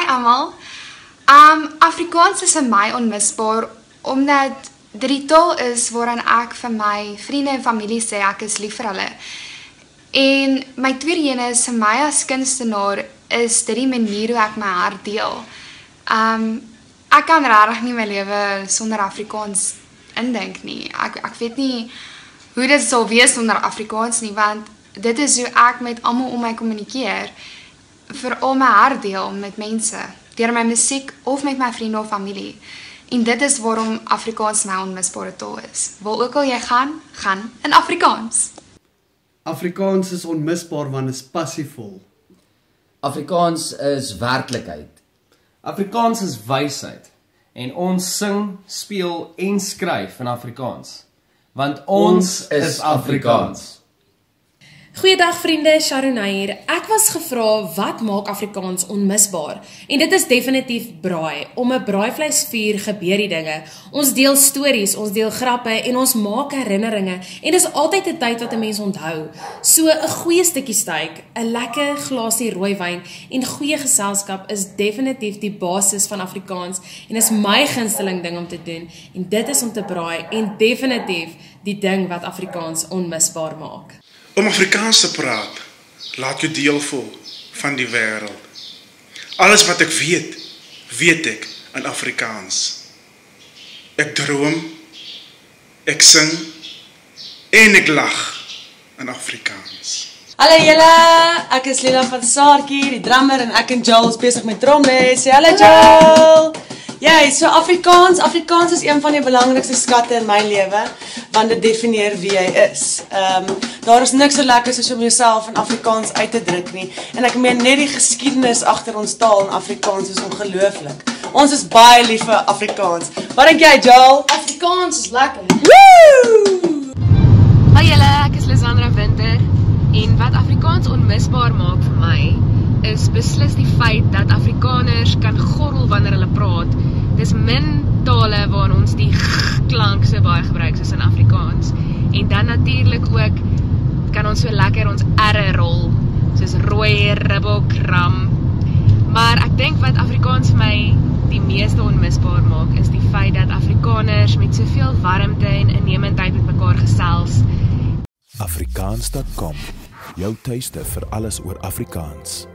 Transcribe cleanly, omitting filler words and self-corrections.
almal. Afrikaans is vir my onmisbaar, omdat dit die taal is waarin ek vir my vriende en familie sê ek is lief vir hulle. En my tweede een is, vir my as kunstenaar, is dit die manier hoe ek my hart deel. Ek kan regtig nie my lewe sonder Afrikaans indink nie. Ek weet nie hoe dit sal wees sonder Afrikaans nie, want dit is hoe ek met almal om my kommunikeer, veral my hart deel met mense, deur my musiek of met my vriende of familie. En dit is waarom Afrikaans my onmisbare taal is. Waar ook al jy gaan in Afrikaans. Afrikaans is onmisbaar want is passievol. Afrikaans is werklikheid. Afrikaans is wysheid. En ons sing, speel en skryf in Afrikaans. Want ons is Afrikaans. Goeiedag vriende, Sharon hier. Ek was gevra wat maak Afrikaans onmisbaar? En dit is definitief braai. Om 'n braaivleisvuur gebeur die dinge. Ons deel stories, ons deel grappe en ons maak herinneringe. En dis altyd 'n tyd wat 'n mens onthou. So 'n goeie stukkie steak, 'n lekker glasie rooiwyn en goeie geselskap is definitief die basis van Afrikaans en is my gunsteling ding om te doen. En dit is om te braai en definitief die ding wat Afrikaans onmisbaar maak. Om Afrikaans te praat, laat jou deel voel van die wêreld. Alles wat ek weet ek in Afrikaans. Ek droom, ek sing en ek lag in Afrikaans. Hallo julle, ek is Lila van Saartjie, die drummer en ek en Joel is besig met tromles. Sê hallo Joel! Ja, so Afrikaans is een van die belangrikste skatte in my lewe, want dit definieer wie jy is. Daar is niks so lekker soos om jouself in Afrikaans uit te druk nie, en ek meen net die geskiedenis agter ons taal in Afrikaans is ongelooflik. Ons is baie lief vir Afrikaans. Wat dink jy, Joel? Afrikaans is lekker. Woo! Hallo julle, ek is Lisandra Winter, en wat Afrikaans onmisbaar maak vir my, is beslis die feit dat Afrikaners kan gorrel wanneer hulle praat. Dis min tale waar ons die klank so baie gebruik soos in Afrikaans. En dan natuurlik ook kan ons so lekker ons R rol, soos rooi, ribbok, ram. Maar ek dink wat Afrikaans vir my die meeste onmisbaar maak, is die feit dat Afrikaners met soveel warmte en innemendheid met mekaar gesels. Afrikaans.com, jou tuiste vir alles oor Afrikaans.